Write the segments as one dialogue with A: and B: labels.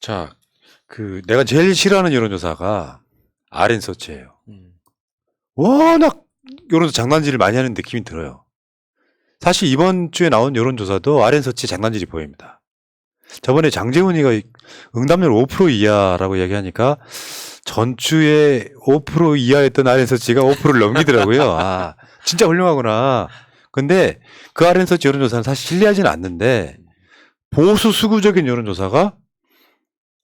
A: 자, 내가 제일 싫어하는 여론조사가 RN서치예요. 워낙 여론조사 장난질을 많이 하는 느낌이 들어요. 사실 이번 주에 나온 여론조사도 RN서치 장난질이 보입니다. 저번에 장재훈이가 응답률 5% 이하라고 이야기하니까 전주에 5% 이하였던 RN서치가 5%를 넘기더라고요. 아, 진짜 훌륭하구나. 근데 그 RN서치 여론조사는 사실 신뢰하지는 않는데 보수 수구적인 여론조사가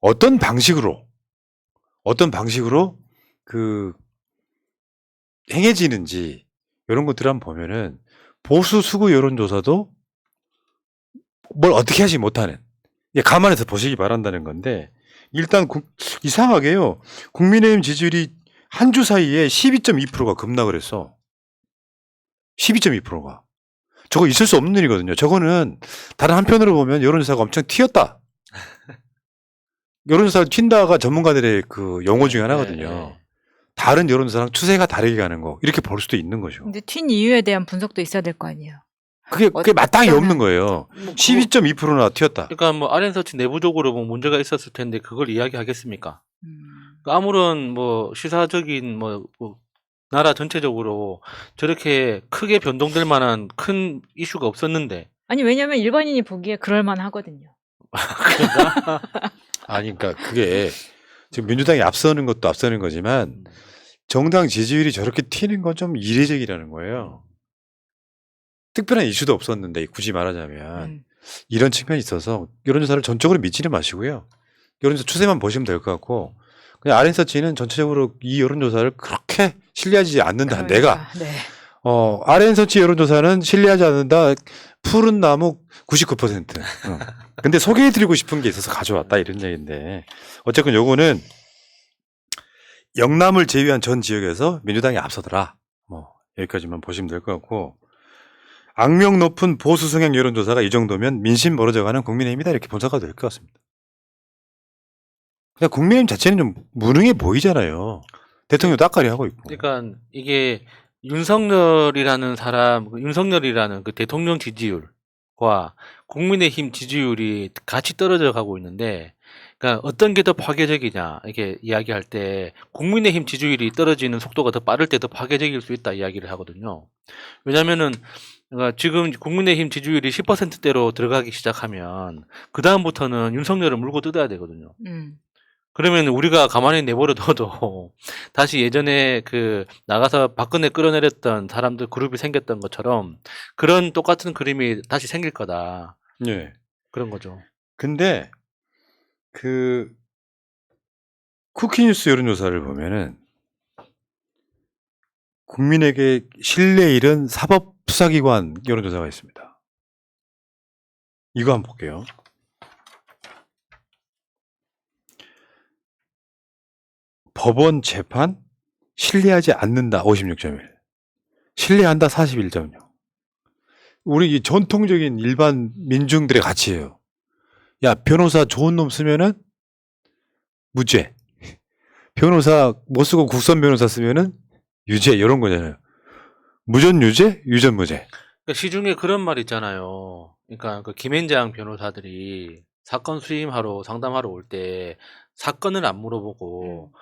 A: 어떤 방식으로 행해지는지 이런 것들을 한번 보면은 보수 수구 여론조사도 뭘 어떻게 하지 못하는, 감안해서 보시기 바란다는 건데, 일단 이상하게요, 국민의힘 지지율이 한 주 사이에 12.2%가 급락을 했어. 12.2%가. 저거 있을 수 없는 일이거든요. 저거는 다른 한편으로 보면 여론조사가 엄청 튀었다. 여론조사를 튄다가 전문가들의 그 용어 중에 하나거든요. 다른 여론조사랑 추세가 다르게 가는 거, 이렇게 볼 수도 있는 거죠.
B: 근데 튄 이유에 대한 분석도 있어야 될 거 아니에요.
A: 그게 마땅히 없는 거예요. 12.2%나 튀었다.
C: 그러니까 뭐 RN서치 내부적으로 뭐 문제가 있었을 텐데 그걸 이야기하겠습니까? 아무런 뭐 시사적인 뭐 나라 전체적으로 저렇게 크게 변동될 만한 큰 이슈가 없었는데.
B: 아니 왜냐면 일반인이 보기에 그럴만 하거든요.
C: 그런가?
A: 아니, 그러니까 그게 지금 민주당이 앞서는 것도 앞서는 거지만 정당 지지율이 저렇게 튀는 건 좀 이례적이라는 거예요. 특별한 이슈도 없었는데, 굳이 말하자면 이런 측면이 있어서 여론조사를 전적으로 믿지는 마시고요. 여론조사 추세만 보시면 될 것 같고, 그냥 RN서치는 전체적으로 이 여론조사를 그렇게 신뢰하지 않는다.
B: 그러니까, 네.
A: RN서치 여론조사는 신뢰하지 않는다. 푸른 나무 99%. 근데 소개해드리고 싶은 게 있어서 가져왔다, 이런 얘기인데, 어쨌건 요거는 영남을 제외한 전 지역에서 민주당이 앞서더라. 여기까지만 보시면 될 것 같고, 악명 높은 보수 성향 여론조사가 이 정도면 민심 멀어져가는 국민의힘이다, 이렇게 분석가 될 것 같습니다. 그냥 국민의힘 자체는 좀 무능해 보이잖아요. 대통령도 따까리 하고 있고.
C: 그러니까 이게 윤석열이라는 그 대통령 지지율과 국민의힘 지지율이 같이 떨어져 가고 있는데, 그러니까 어떤 게 더 파괴적이냐 이렇게 이야기할 때 국민의힘 지지율이 떨어지는 속도가 더 빠를 때 더 파괴적일 수 있다 이야기를 하거든요. 왜냐면은 그러니까 지금 국민의힘 지지율이 10%대로 들어가기 시작하면 그 다음부터는 윤석열을 물고 뜯어야 되거든요. 그러면 우리가 가만히 내버려 둬도 다시 예전에 그 나가서 박근혜 끌어내렸던 사람들 그룹이 생겼던 것처럼 그런 똑같은 그림이 다시 생길 거다.
A: 네.
C: 그런 거죠.
A: 근데 쿠키뉴스 여론조사를 보면은 국민에게 신뢰 잃은 사법수사기관 여론조사가 있습니다. 이거 한번 볼게요. 법원 재판 신뢰하지 않는다 56.1, 신뢰한다 41.0. 우리 이 전통적인 일반 민중들의 가치예요. 야, 변호사 좋은 놈 쓰면은 무죄, 변호사 못 쓰고 국선 변호사 쓰면은 유죄, 이런 거잖아요. 무전 유죄, 유전 무죄.
C: 그러니까 시중에 그런 말 있잖아요. 그러니까 그 김앤장 변호사들이 사건 수임하러 상담하러 올 때 사건을 안 물어보고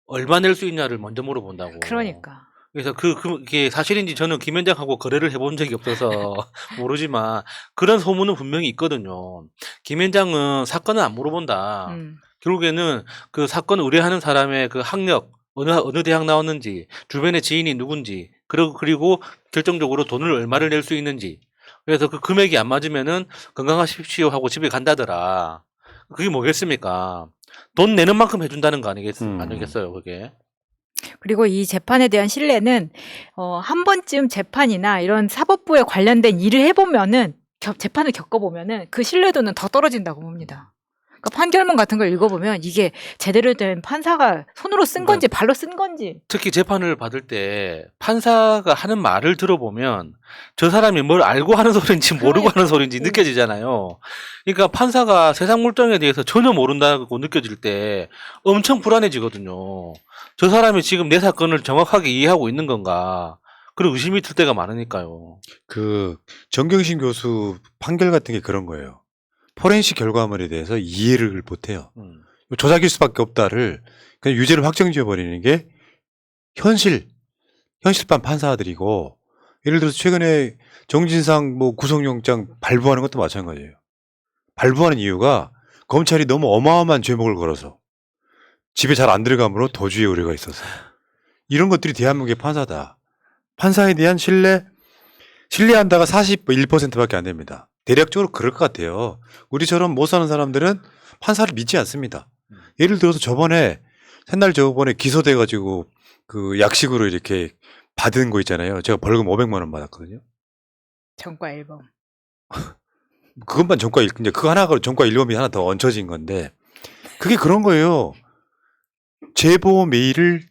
C: 얼마 낼 수 있냐를 먼저 물어본다고.
B: 그러니까.
C: 그래서 그게 사실인지 저는 김앤장하고 거래를 해본 적이 없어서 모르지만 그런 소문은 분명히 있거든요. 김앤장은 사건을 안 물어본다. 결국에는 그 사건을 의뢰하는 사람의 그 학력, 어느 대학 나왔는지, 주변의 지인이 누군지, 그리고 결정적으로 돈을 얼마를 낼 수 있는지. 그래서 그 금액이 안 맞으면은 건강하십시오 하고 집에 간다더라. 그게 뭐겠습니까? 돈 내는 만큼 해준다는 거 아니겠어요, 그게?
B: 그리고 이 재판에 대한 신뢰는 한 번쯤 재판이나 이런 사법부에 관련된 일을 해보면은 재판을 겪어보면은 그 신뢰도는 더 떨어진다고 봅니다. 그러니까 판결문 같은 걸 읽어보면 이게 제대로 된 판사가 손으로 쓴 건지 발로 쓴 건지.
C: 특히 재판을 받을 때 판사가 하는 말을 들어보면 저 사람이 뭘 알고 하는 소리인지 모르고 하는 소리인지 느껴지잖아요. 그러니까 판사가 세상 물정에 대해서 전혀 모른다고 느껴질 때 엄청 불안해지거든요. 저 사람이 지금 내 사건을 정확하게 이해하고 있는 건가, 그런 의심이 들 때가 많으니까요.
A: 정경심 교수 판결 같은 게 그런 거예요. 포렌식 결과물에 대해서 이해를 못해요. 조작일 수밖에 없다를 그냥 유죄를 확정지어버리는 게 현실판 판사들이고, 예를 들어서 최근에 정진상 뭐 구속영장 발부하는 것도 마찬가지예요. 발부하는 이유가 검찰이 너무 어마어마한 죄목을 걸어서 집에 잘 안 들어가므로 도주의 우려가 있어서. 이런 것들이 대한민국의 판사다. 판사에 대한 신뢰한다가 41%밖에 안 됩니다. 대략적으로 그럴 것 같아요. 우리처럼 못 사는 사람들은 판사를 믿지 않습니다. 예를 들어서 새날 저번에 기소돼가지고 그 약식으로 이렇게 받은 거 있잖아요. 제가 벌금 500만 원 받았거든요.
B: 전과 앨범.
A: 그것만 이제 그거 하나가 전과 1범이 하나 더 얹혀진 건데, 그게 그런 거예요. 제보 메일을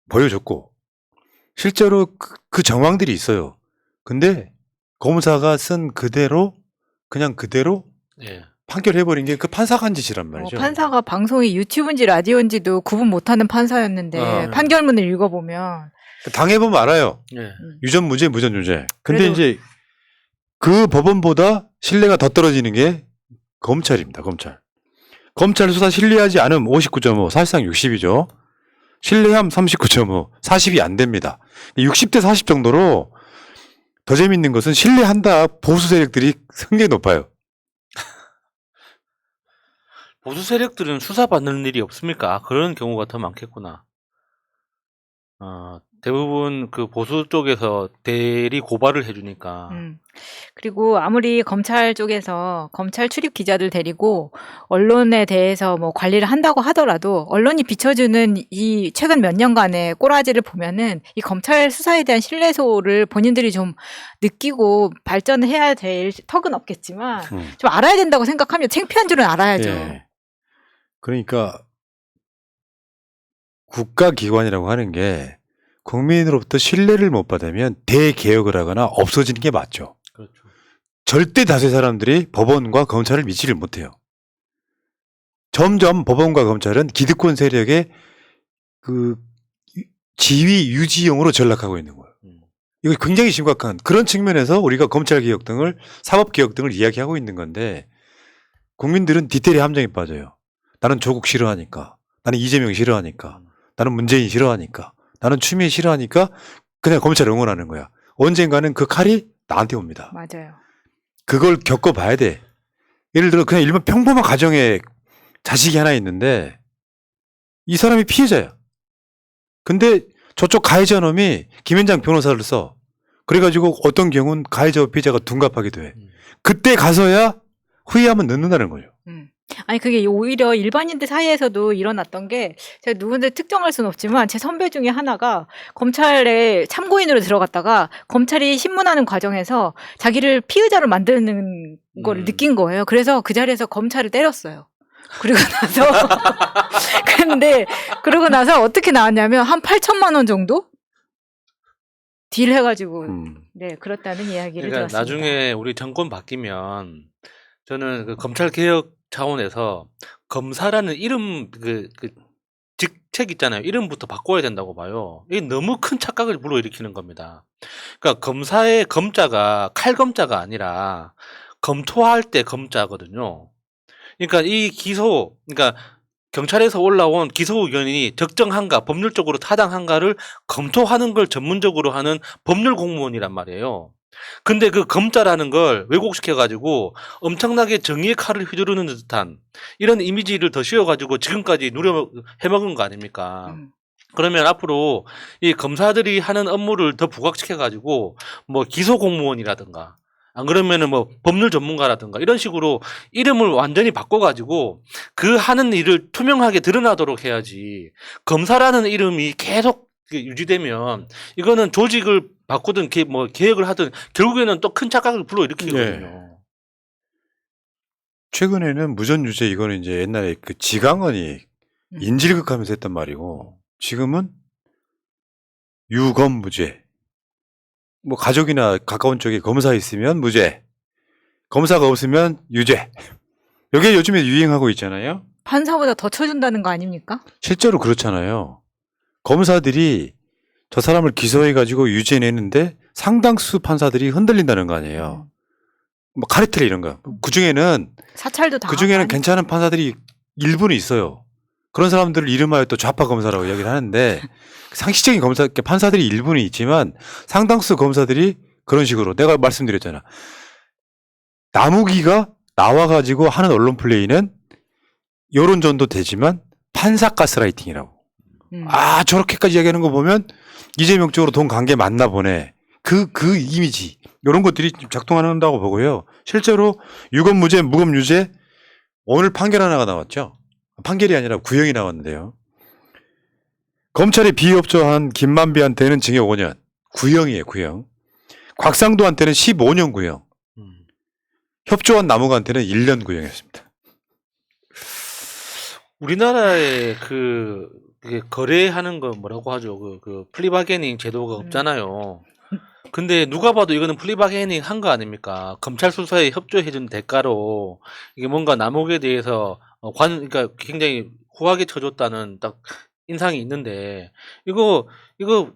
A: 보여줬고 실제로 그 정황들이 있어요. 근데 검사가 쓴 그대로 그냥 그대로
C: 예.
A: 판결해버린 게 그 판사가 한 짓이란 말이죠.
B: 판사가 방송이 유튜브인지 라디오인지도 구분 못하는 판사였는데 판결문을 읽어보면
A: 당해보면 알아요.
C: 예.
A: 유전 무죄, 무전 유죄. 근데
B: 그래도-
A: 이제 그 법원보다 신뢰가 더 떨어지는 게 검찰입니다. 검찰 수사 신뢰하지 않음 59.5, 사실상 60이죠. 신뢰함 39.5, 40이 안 됩니다. 60대 40 정도로 더 재밌는 것은 신뢰한다 보수 세력들이 굉장히 높아요.
C: 보수 세력들은 수사받는 일이 없습니까? 그런 경우가 더 많겠구나. 대부분 그 보수 쪽에서 대리 고발을 해주니까.
B: 그리고 아무리 검찰 쪽에서 검찰 출입 기자들 데리고 언론에 대해서 뭐 관리를 한다고 하더라도 언론이 비춰주는 이 최근 몇 년간의 꼬라지를 보면은 이 검찰 수사에 대한 신뢰도를 본인들이 좀 느끼고 발전을 해야 될 턱은 없겠지만 좀 알아야 된다고 생각하면 창피한 줄은 알아야죠.
A: 예. 그러니까 국가기관이라고 하는 게 국민으로부터 신뢰를 못 받으면 대개혁을 하거나 없어지는 게 맞죠.
C: 그렇죠.
A: 절대 다수의 사람들이 법원과 검찰을 믿지를 못해요. 점점 법원과 검찰은 기득권 세력의 그 지위 유지용으로 전락하고 있는 거예요. 이거 굉장히 심각한 그런 측면에서 우리가 검찰개혁 등을 사법개혁 등을 이야기하고 있는 건데, 국민들은 디테일의 함정에 빠져요. 나는 조국 싫어하니까, 나는 이재명 싫어하니까, 나는 문재인 싫어하니까, 나는 추미애 싫어하니까 그냥 검찰 응원하는 거야. 언젠가는 그 칼이 나한테 옵니다.
B: 맞아요.
A: 그걸 겪어봐야 돼. 예를 들어 그냥 일반 평범한 가정에 자식이 하나 있는데 이 사람이 피해자야. 근데 저쪽 가해자 놈이 김현장 변호사를 써. 그래가지고 어떤 경우는 가해자와 피해자가 둔갑하기도 해. 그때 가서야 후회하면 늦는다는 거죠.
B: 아니 그게 오히려 일반인들 사이에서도 일어났던 게, 제가 누군지 특정할 수는 없지만 제 선배 중에 하나가 검찰에 참고인으로 들어갔다가 검찰이 신문하는 과정에서 자기를 피의자로 만드는 걸 느낀 거예요. 그래서 그 자리에서 검찰을 때렸어요. 그러고 나서 어떻게 나왔냐면 한 8천만 원 정도 딜 해가지고 네, 그렇다는 이야기를
C: 그러니까
B: 들었습니다.
C: 나중에 우리 정권 바뀌면 저는 그 검찰 개혁 차원에서 검사라는 이름 그 직책 있잖아요. 이름부터 바꿔야 된다고 봐요. 이게 너무 큰 착각을 불러일으키는 겁니다. 그러니까 검사의 검자가 칼검자가 아니라 검토할 때 검자거든요. 그러니까 그러니까 경찰에서 올라온 기소 의견이 적정한가, 법률적으로 타당한가를 검토하는 걸 전문적으로 하는 법률 공무원이란 말이에요. 근데 그 검자라는 걸 왜곡시켜가지고 엄청나게 정의의 칼을 휘두르는 듯한 이런 이미지를 더 씌워가지고 지금까지 해먹은 거 아닙니까? 그러면 앞으로 이 검사들이 하는 업무를 더 부각시켜가지고 뭐 기소 공무원이라든가, 안 그러면은 뭐 법률 전문가라든가 이런 식으로 이름을 완전히 바꿔가지고 그 하는 일을 투명하게 드러나도록 해야지, 검사라는 이름이 계속 유지되면 이거는 조직을 바꾸든 뭐 개혁을 하든 결국에는 또 큰 착각을 불러일으키거든요.
A: 네. 최근에는 무전유죄 이거는 이제 옛날에 그 지강원이 인질극하면서 했단 말이고, 지금은 유검무죄. 뭐 가족이나 가까운 쪽에 검사 있으면 무죄, 검사가 없으면 유죄. 이게 요즘에 유행하고 있잖아요.
B: 판사보다 더 쳐준다는 거 아닙니까?
A: 실제로 그렇잖아요. 검사들이 저 사람을 기소해가지고 유죄 내는데 상당수 판사들이 흔들린다는 거 아니에요. 뭐 카르텔 이런 거. 그 중에는
B: 사찰도 당하고
A: 괜찮은 판사들이 일부는 있어요. 그런 사람들을 이름하여 또 좌파 검사라고 이야기를 하는데 상식적인 검사, 판사들이 일부는 있지만 상당수 검사들이 그런 식으로 내가 말씀드렸잖아. 나무기가 나와가지고 하는 언론 플레이는 여론전도 되지만 판사 가스라이팅이라고. 아, 저렇게까지 이야기하는 거 보면 이재명 쪽으로 돈 간 게 맞나 보네. 그 이미지. 이런 것들이 작동한다고 보고요. 실제로 유검무죄, 무검유죄 오늘 판결 하나가 나왔죠. 판결이 아니라 구형이 나왔는데요. 검찰이 비협조한 김만배한테는 징역 5년. 구형이에요, 구형. 곽상도한테는 15년 구형. 협조한 남욱한테는 1년 구형이었습니다.
C: 우리나라에 그게 거래하는 거 뭐라고 하죠? 그 플리바게닝 제도가 없잖아요. 근데 누가 봐도 이거는 플리바게닝 한 거 아닙니까? 검찰 수사에 협조해준 대가로 이게 뭔가 남욱에 대해서 그러니까 굉장히 후하게 쳐줬다는 딱 인상이 있는데 이거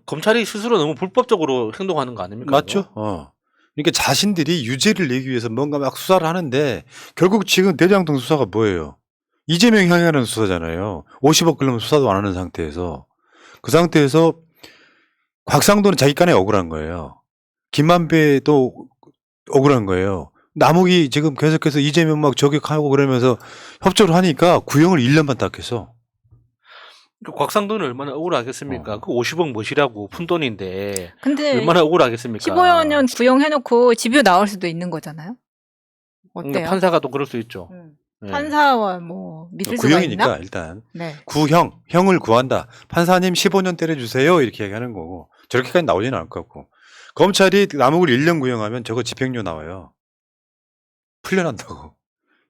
C: 검찰이 스스로 너무 불법적으로 행동하는 거 아닙니까?
A: 맞죠? 그러니까 자신들이 유죄를 내기 위해서 뭔가 막 수사를 하는데 결국 지금 대장동 수사가 뭐예요? 이재명 향하는 수사잖아요. 50억 끌려면 수사도 안 하는 상태에서 그 상태에서 곽상도는 자기 깐에 억울한 거예요. 김만배도 억울한 거예요. 남욱이 지금 계속해서 이재명 막 저격하고 그러면서 협조를 하니까 구형을 1년만 딱 했어.
C: 곽상도는 얼마나 억울하겠습니까? 그 50억 못이라고 푼돈인데
B: 근데
C: 얼마나 억울하겠습니까?
B: 15년 구형해놓고 집유 나올 수도 있는 거잖아요. 어때요?
C: 그러니까 판사가 또 그럴 수 있죠. 네.
B: 판사와 뭐 믿을 수가
A: 구형이니까
B: 있나?
A: 일단
B: 네.
A: 형을 구한다. 판사님 15년 때려주세요. 이렇게 얘기하는 거고 저렇게까지 나오지는 않을 것 같고 검찰이 남욱을 1년 구형하면 저거 집행유예 나와요. 풀려난다고.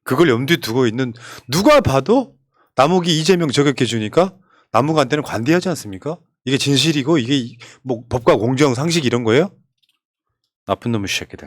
A: 그걸 염두에 두고 있는 누가 봐도 남욱이 이재명 저격해 주니까 남욱한테는 관대하지 않습니까? 이게 진실이고 이게 뭐 법과 공정 상식 이런 거예요? 나쁜 놈의 새끼들.